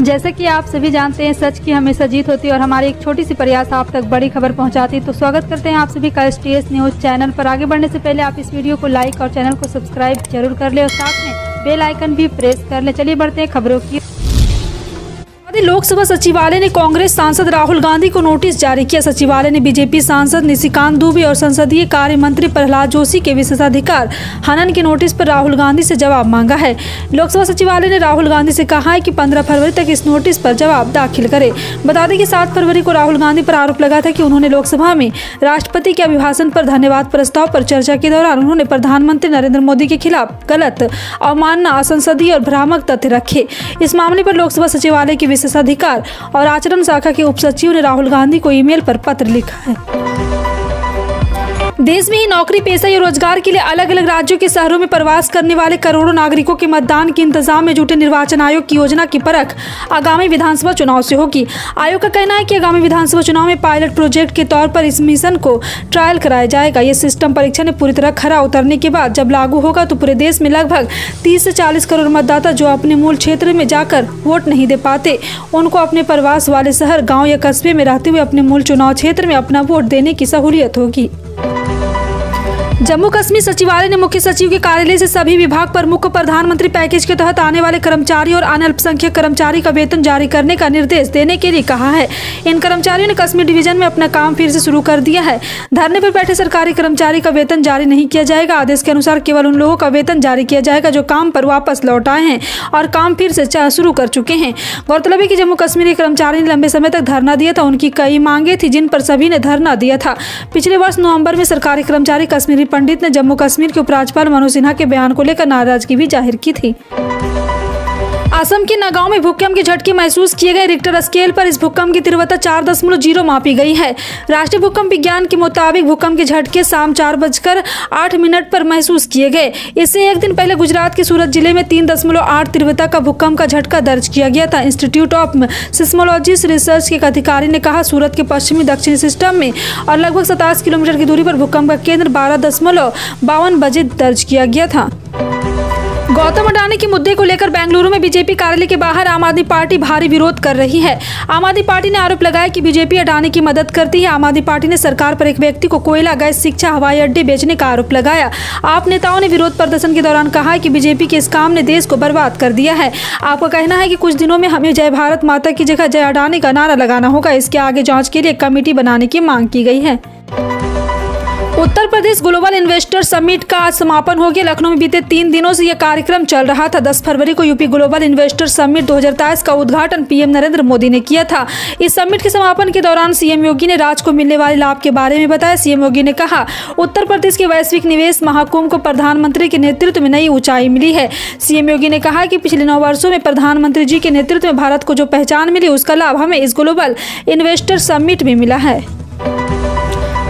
जैसे कि आप सभी जानते हैं, सच की हमेशा जीत होती है और हमारी एक छोटी सी प्रयास आप तक बड़ी खबर पहुंचाती है। तो स्वागत करते हैं आप सभी का STS न्यूज़ चैनल पर। आगे बढ़ने से पहले आप इस वीडियो को लाइक और चैनल को सब्सक्राइब जरूर कर ले और साथ में बेल आइकन भी प्रेस कर ले। चलिए बढ़ते हैं खबरों की। लोकसभा सचिवालय ने कांग्रेस सांसद राहुल गांधी को नोटिस जारी किया। सचिवालय ने बीजेपी सांसद निशिकांत दुबे और संसदीय कार्य मंत्री प्रहलाद जोशी के विशेषाधिकार हनन के नोटिस पर राहुल गांधी से जवाब मांगा है। लोकसभा सचिवालय ने राहुल गांधी से कहा है कि 15 फरवरी तक इस नोटिस पर जवाब दाखिल करे। बता दें कि 7 फरवरी को राहुल गांधी पर आरोप लगा था कि उन्होंने लोकसभा में राष्ट्रपति के अभिभाषण पर धन्यवाद प्रस्ताव पर चर्चा के दौरान उन्होंने प्रधानमंत्री नरेंद्र मोदी के खिलाफ गलत, अवमानना, असंसदीय और भ्रामक तथ्य रखे। इस मामले पर लोकसभा सचिवालय के अधिकार और आचरण शाखा के उपसचिव ने राहुल गांधी को ईमेल पर पत्र लिखा है। देश में ही नौकरी पेशा या रोजगार के लिए अलग अलग राज्यों के शहरों में प्रवास करने वाले करोड़ों नागरिकों के मतदान के इंतजाम में जुटे निर्वाचन आयोग की योजना की परख आगामी विधानसभा चुनाव से होगी। आयोग का कहना है कि आगामी विधानसभा चुनाव में पायलट प्रोजेक्ट के तौर पर इस मिशन को ट्रायल कराया जाएगा। ये सिस्टम परीक्षा ने पूरी तरह खरा उतरने के बाद जब लागू होगा तो पूरे देश में लगभग 30 से 40 करोड़ मतदाता जो अपने मूल क्षेत्र में जाकर वोट नहीं दे पाते, उनको अपने प्रवास वाले शहर, गाँव या कस्बे में रहते हुए अपने मूल चुनाव क्षेत्र में अपना वोट देने की सहूलियत होगी। जम्मू कश्मीर सचिवालय ने मुख्य सचिव के कार्यालय से सभी विभाग प्रमुख को प्रधानमंत्री पैकेज के तहत आने वाले कर्मचारी और अन्य अल्पसंख्यक कर्मचारी का वेतन जारी करने का निर्देश देने के लिए कहा है। इन कर्मचारियों ने कश्मीर डिवीजन में अपना काम फिर से शुरू कर दिया है। धरने पर बैठे सरकारी कर्मचारी का वेतन जारी नहीं किया जाएगा। आदेश के अनुसार केवल उन लोगों का वेतन जारी किया जाएगा जो काम पर वापस लौट आए हैं और काम फिर से शुरू कर चुके हैं। गौरतलब है कि जम्मू कश्मीर के कर्मचारी ने लंबे समय तक धरना दिया था। उनकी कई मांगे थी जिन पर सभी ने धरना दिया था। पिछले वर्ष नवंबर में सरकारी कर्मचारी कश्मीरी पंडित ने जम्मू कश्मीर के उपराज्यपाल मनोज सिन्हा के बयान को लेकर नाराजगी भी जाहिर की थी। असम के नगांव में भूकंप के झटके महसूस किए गए। रिक्टर स्केल पर इस भूकंप की तीव्रता 4.0 मापी गई है। राष्ट्रीय भूकंप विज्ञान के मुताबिक भूकंप के झटके शाम 4:08 पर महसूस किए गए। इससे एक दिन पहले गुजरात के सूरत जिले में 3.8 तीव्रता का भूकंप का झटका दर्ज किया गया था। इंस्टीट्यूट ऑफ सिस्मोलॉजी रिसर्च के एक अधिकारी ने कहा, सूरत के पश्चिमी दक्षिणी सिस्टम में और लगभग 27 किलोमीटर की दूरी पर भूकंप का केंद्र 12.52 बजे दर्ज किया गया था। गौतम अडानी के मुद्दे को लेकर बेंगलुरु में बीजेपी कार्यालय के बाहर आम आदमी पार्टी भारी विरोध कर रही है। आम आदमी पार्टी ने आरोप लगाया कि बीजेपी अडानी की मदद करती है। आम आदमी पार्टी ने सरकार पर एक व्यक्ति को कोयला, गैस, शिक्षा, हवाई अड्डे बेचने का आरोप लगाया। आप नेताओं ने विरोध प्रदर्शन के दौरान कहा कि बीजेपी के इस काम ने देश को बर्बाद कर दिया है। आपका कहना है कि कुछ दिनों में हमें जय भारत माता की जगह जय अडानी का नारा लगाना होगा। इसके आगे जाँच के लिए कमेटी बनाने की मांग की गई है। Uttar Pradesh global investor summit का आज समापन हो गया। लखनऊ में बीते 3 दिनों से यह कार्यक्रम चल रहा था। 10 फरवरी को यूपी ग्लोबल इन्वेस्टर समिट 2023 का उद्घाटन पीएम नरेंद्र मोदी ने किया था। इस समिट के समापन के दौरान सीएम योगी ने राज्य को मिलने वाले लाभ के बारे में बताया। सीएम योगी ने कहा, उत्तर प्रदेश के वैश्विक निवेश महाकुंभ को प्रधानमंत्री के नेतृत्व में नई ऊंचाई मिली है। सीएम योगी ने कहा कि पिछले 9 वर्षों में प्रधानमंत्री जी के नेतृत्व में भारत को जो पहचान मिली उसका लाभ हमें इस ग्लोबल इन्वेस्टर समिट में मिला है।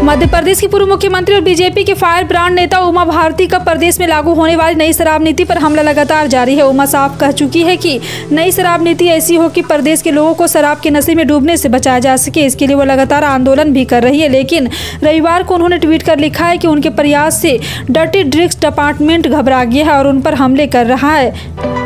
मध्य प्रदेश की पूर्व मुख्यमंत्री और बीजेपी के फायर ब्रांड नेता उमा भारती का प्रदेश में लागू होने वाली नई शराब नीति पर हमला लगातार जारी है। उमा साफ कह चुकी है कि नई शराब नीति ऐसी हो कि प्रदेश के लोगों को शराब के नशे में डूबने से बचाया जा सके। इसके लिए वो लगातार आंदोलन भी कर रही है। लेकिन रविवार को उन्होंने ट्वीट कर लिखा है कि उनके प्रयास से डर्टी ड्रिंक्स डिपार्टमेंट घबरा गया है और उन पर हमले कर रहा है।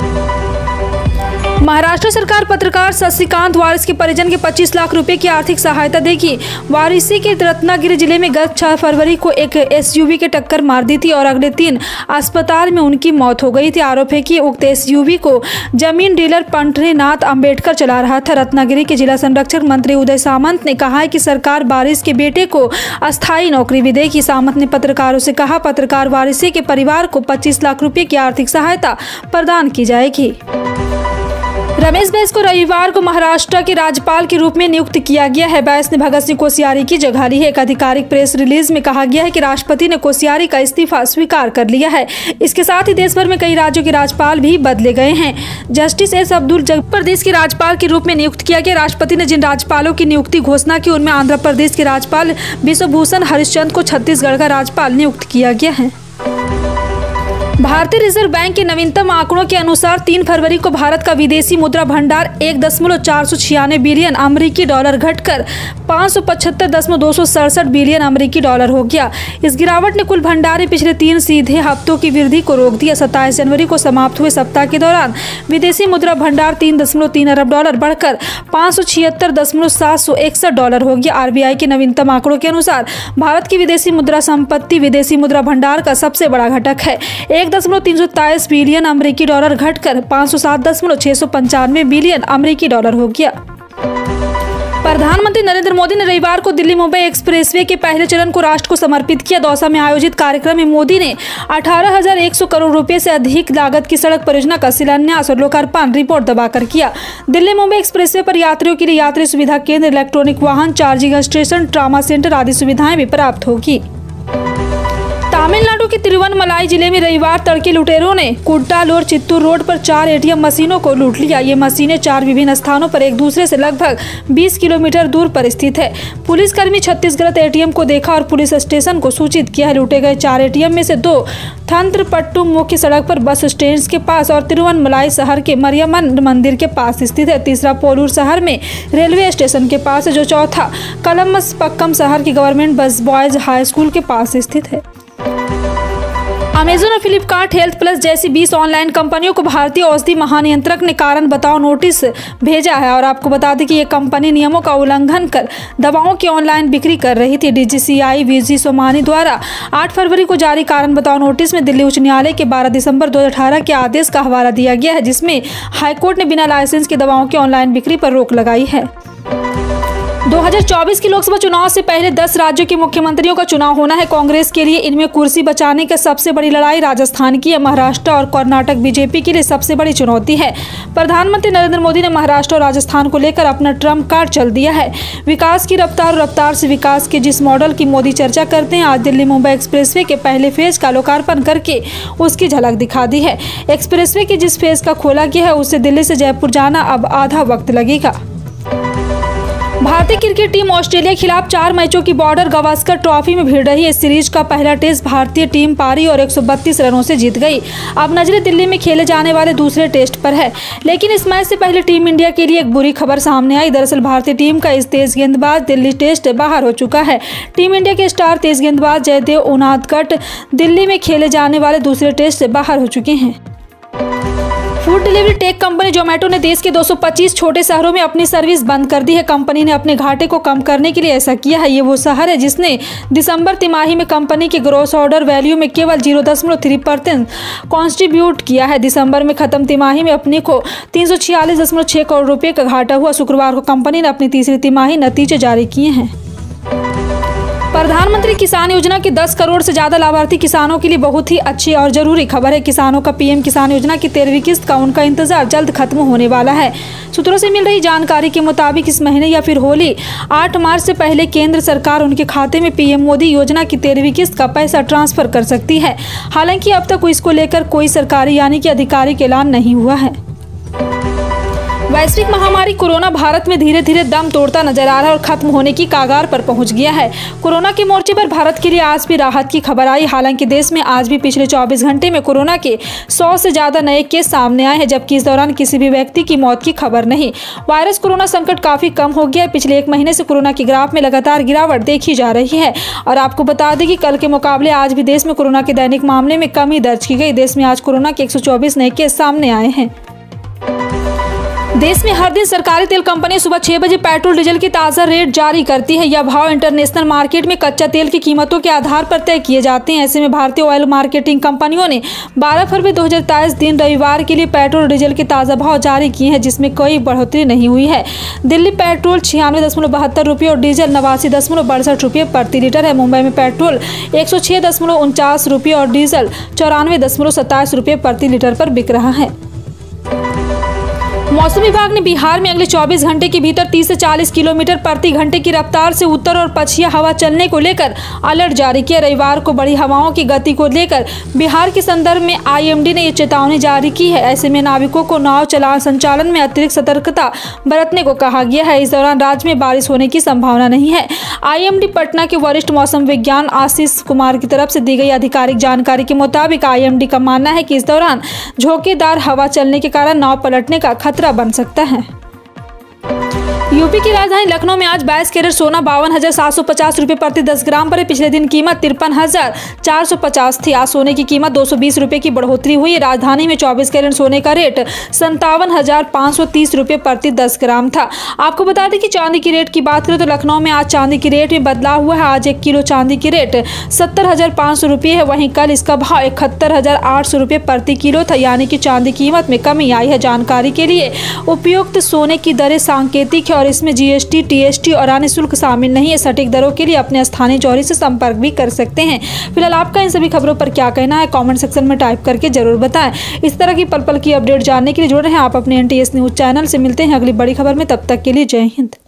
महाराष्ट्र सरकार पत्रकार शशिकांत वारिस के परिजन के 25 लाख रुपए की आर्थिक सहायता देगी। वारिसी के रत्नागिरी जिले में गत 6 फरवरी को एक SUV के टक्कर मार दी थी और अगले 3 अस्पताल में उनकी मौत हो गई थी। आरोप है कि उक्त SUV को जमीन डीलर पंढरीनाथ अंबेडकर चला रहा था। रत्नागिरी के जिला संरक्षक मंत्री उदय सामंत ने कहा है कि सरकार वारिस के बेटे को अस्थायी नौकरी भी देगी। सामंत ने पत्रकारों से कहा, पत्रकार वारिसी के परिवार को 25 लाख रुपए की आर्थिक सहायता प्रदान की जाएगी। रमेश बैस को रविवार को महाराष्ट्र के राज्यपाल के रूप में नियुक्त किया गया है। बैस ने भगत सिंह कोश्यारी की जगह ली है। एक आधिकारिक प्रेस रिलीज में कहा गया है कि राष्ट्रपति ने कोश्यारी का इस्तीफा स्वीकार कर लिया है। इसके साथ ही देश भर में कई राज्यों के राज्यपाल भी बदले गए हैं। जस्टिस एस अब्दुल जब्बार प्रदेश के राज्यपाल के रूप में नियुक्त किया गया। राष्ट्रपति ने जिन राज्यपालों की नियुक्ति घोषणा की उनमें आंध्र प्रदेश के राज्यपाल विश्वभूषण हरिश्चंद्र को छत्तीसगढ़ का राज्यपाल नियुक्त किया गया है। भारतीय रिजर्व बैंक के नवीनतम आंकड़ों के अनुसार 3 फरवरी को भारत का विदेशी मुद्रा भंडार 1.496 बिलियन अमेरिकी डॉलर घटकर 575.267 बिलियन अमेरिकी डॉलर हो गया। इस गिरावट ने कुल भंडार में पिछले 3 सीधे हफ्तों की वृद्धि को रोक दिया। 27 जनवरी को समाप्त हुए सप्ताह के दौरान विदेशी मुद्रा भंडार 3.3 अरब डॉलर बढ़कर 576.761 डॉलर हो गया। RBI के नवीनतम आंकड़ों के अनुसार भारत की विदेशी मुद्रा संपत्ति विदेशी मुद्रा भंडार का सबसे बड़ा घटक है। 1.323 बिलियन अमेरिकी डॉलर घटकर 507.695 बिलियन अमेरिकी डॉलर हो गया। प्रधानमंत्री नरेंद्र मोदी ने रविवार को दिल्ली मुंबई एक्सप्रेसवे के पहले चरण को राष्ट्र को समर्पित किया। दौसा में आयोजित कार्यक्रम में मोदी ने 18,100 करोड़ रुपए से अधिक लागत की सड़क परियोजना का शिलान्यास और लोकार्पण रिपोर्ट दबाकर किया। दिल्ली मुंबई एक्सप्रेसवे पर यात्रियों के लिए यात्री सुविधा केंद्र, इलेक्ट्रॉनिक वाहन चार्जिंग स्टेशन, ट्रामा सेंटर आदि सुविधाएं भी प्राप्त होगी। तमिलनाडु के तिरुवन्नमलाई जिले में रविवार तड़के लुटेरों ने कुड्डालोर चित्तूर रोड पर 4 ATM मशीनों को लूट लिया। ये मशीनें 4 विभिन्न स्थानों पर एक दूसरे से लगभग 20 किलोमीटर दूर पर स्थित है। पुलिसकर्मी छत्तीसगढ़ ATM को देखा और पुलिस स्टेशन को सूचित किया है। लूटे गए 4 ATM में से 2 थंत्रपट्टू मुख्य सड़क पर बस स्टैंड के पास और तिरुवन्नमलाई शहर के मरियम्मन मंदिर के पास स्थित है। तीसरा पोलूर शहर में रेलवे स्टेशन के पास है, जो चौथा कलम्बस-पक्कम शहर की गवर्नमेंट बस बॉयज हाई स्कूल के पास स्थित है। अमेजन और फ्लिपकार्ट हेल्थ प्लस जैसी 20 ऑनलाइन कंपनियों को भारतीय औषधि महानियंत्रक ने कारण बताओ नोटिस भेजा है। और आपको बता दें कि ये कंपनी नियमों का उल्लंघन कर दवाओं की ऑनलाइन बिक्री कर रही थी। DGCI VG सोमानी द्वारा 8 फरवरी को जारी कारण बताओ नोटिस में दिल्ली उच्च न्यायालय के 12 दिसंबर 2018 के आदेश का हवाला दिया गया है, जिसमें हाईकोर्ट ने बिना लाइसेंस की दवाओं की ऑनलाइन बिक्री पर रोक लगाई है। 2024 के लोकसभा चुनाव से पहले 10 राज्यों के मुख्यमंत्रियों का चुनाव होना है कांग्रेस के लिए। इनमें कुर्सी बचाने की सबसे बड़ी लड़ाई राजस्थान की है। महाराष्ट्र और कर्नाटक बीजेपी के लिए सबसे बड़ी चुनौती है। प्रधानमंत्री नरेंद्र मोदी ने महाराष्ट्र और राजस्थान को लेकर अपना ट्रम्प कार्ड चल दिया है। विकास की रफ्तार और रफ्तार से विकास के जिस मॉडल की मोदी चर्चा करते हैं, आज दिल्ली मुंबई एक्सप्रेसवे के पहले फेज का लोकार्पण करके उसकी झलक दिखा दी है। एक्सप्रेसवे के जिस फेज का खोला गया है, उससे दिल्ली से जयपुर जाना अब आधा वक्त लगेगा। भारतीय क्रिकेट टीम ऑस्ट्रेलिया के खिलाफ 4 मैचों की बॉर्डर गावस्कर ट्रॉफी में भिड़ रही है। इस सीरीज का पहला टेस्ट भारतीय टीम पारी और 132 रनों से जीत गई। अब नजरें दिल्ली में खेले जाने वाले दूसरे टेस्ट पर है। लेकिन इस मैच से पहले टीम इंडिया के लिए एक बुरी खबर सामने आई। दरअसल भारतीय टीम का इस तेज गेंदबाज दिल्ली टेस्ट बाहर हो चुका है। टीम इंडिया के स्टार तेज गेंदबाज जयदेव उनादकट दिल्ली में खेले जाने वाले दूसरे टेस्ट से बाहर हो चुके हैं। Food delivery tech company Zomato ने देश के 225 छोटे शहरों में अपनी सर्विस बंद कर दी है। कंपनी ने अपने घाटे को कम करने के लिए ऐसा किया है। ये वो शहर है जिसने दिसंबर तिमाही में कंपनी के ग्रॉस ऑर्डर वैल्यू में केवल 0.3% कॉन्ट्रीब्यूट किया है। दिसंबर में खत्म तिमाही में अपने को 346.6 करोड़ रुपए का घाटा हुआ। शुक्रवार को कंपनी ने अपनी तीसरी तिमाही नतीजे जारी किए हैं। प्रधानमंत्री किसान योजना के 10 करोड़ से ज्यादा लाभार्थी किसानों के लिए बहुत ही अच्छी और जरूरी खबर है। किसानों का PM किसान योजना की 13वीं किस्त का उनका इंतजार जल्द खत्म होने वाला है। सूत्रों से मिल रही जानकारी के मुताबिक इस महीने या फिर होली 8 मार्च से पहले केंद्र सरकार उनके खाते में PM मोदी योजना की 13वीं किस्त का पैसा ट्रांसफर कर सकती है। हालांकि अब तक इसको लेकर कोई सरकारी यानी कि आधिकारिक ऐलान नहीं हुआ है। वैश्विक महामारी कोरोना भारत में धीरे धीरे दम तोड़ता नजर आ रहा है और खत्म होने की कगार पर पहुंच गया है। कोरोना के मोर्चे पर भारत के लिए आज भी राहत की खबर आई। हालांकि देश में आज भी पिछले 24 घंटे में कोरोना के 100 से ज्यादा नए केस सामने आए हैं, जबकि इस दौरान किसी भी व्यक्ति की मौत की खबर नहीं। वायरस कोरोना संकट काफी कम हो गया है। पिछले 1 महीने से कोरोना की ग्राफ में लगातार गिरावट देखी जा रही है। और आपको बता दें कि कल के मुकाबले आज भी देश में कोरोना के दैनिक मामले में कमी दर्ज की गई। देश में आज कोरोना के 124 नए केस सामने आए हैं। देश में हर दिन सरकारी तेल कंपनियां सुबह 6 बजे पेट्रोल डीजल की ताज़ा रेट जारी करती है। यह भाव इंटरनेशनल मार्केट में कच्चा तेल की कीमतों के आधार पर तय किए जाते हैं। ऐसे में भारतीय ऑयल मार्केटिंग कंपनियों ने 12 फरवरी 2023 दिन रविवार के लिए पेट्रोल डीजल के ताज़ा भाव जारी किए हैं, जिसमें कोई बढ़ोतरी नहीं हुई है। दिल्ली पेट्रोल 96.72 रुपये और डीजल 89.62 रुपये प्रति लीटर है। मुंबई में पेट्रोल 106.49 रुपये और डीजल 94.27 रुपये प्रति लीटर पर बिक रहा है। मौसम विभाग ने बिहार में अगले 24 घंटे के भीतर 30 से 40 किलोमीटर प्रति घंटे की रफ्तार से उत्तर और पछिया हवा चलने को लेकर अलर्ट जारी किया। रविवार को बड़ी हवाओं की गति को लेकर बिहार के संदर्भ में IMD ने ये चेतावनी जारी की है। ऐसे में नाविकों को नाव संचालन में अतिरिक्त सतर्कता बरतने को कहा गया है। इस दौरान राज्य में बारिश होने की संभावना नहीं है। IMD पटना के वरिष्ठ मौसम विज्ञान आशीष कुमार की तरफ से दी गई आधिकारिक जानकारी के मुताबिक IMD का मानना है कि इस दौरान झोंकेदार हवा चलने के कारण नाव पलटने का खतरा बन सकता है। यूपी की राजधानी लखनऊ में आज 22 कैरेट सोना 52,750 रुपये प्रति 10 ग्राम पर। पिछले दिन कीमत 53,450 थी। आज सोने की कीमत 220 रुपये की बढ़ोतरी हुई। राजधानी में 24 कैरेट सोने का रेट 57,530 रुपये प्रति 10 ग्राम था। आपको बता दें कि चांदी की रेट की बात करें तो लखनऊ में आज चांदी की रेट में बदलाव हुआ है। आज 1 किलो चांदी की रेट 70,500 रुपये है। वहीं कल इसका भाव 71,800 रुपये प्रति किलो था, यानी कि चांदी कीमत में कमी आई है। जानकारी के लिए उपयुक्त सोने की दरें सांकेतिक है और इसमें GST, TST और अन्य शुल्क शामिल नहीं है। सटीक दरों के लिए अपने स्थानीय जौहरी से संपर्क भी कर सकते हैं। फिलहाल आपका इन सभी खबरों पर क्या कहना है, कमेंट सेक्शन में टाइप करके जरूर बताएं। इस तरह की पल पल की अपडेट जानने के लिए जुड़ रहे हैं आप अपने NTS न्यूज चैनल से। मिलते हैं अगली बड़ी खबर में, तब तक के लिए जय हिंद।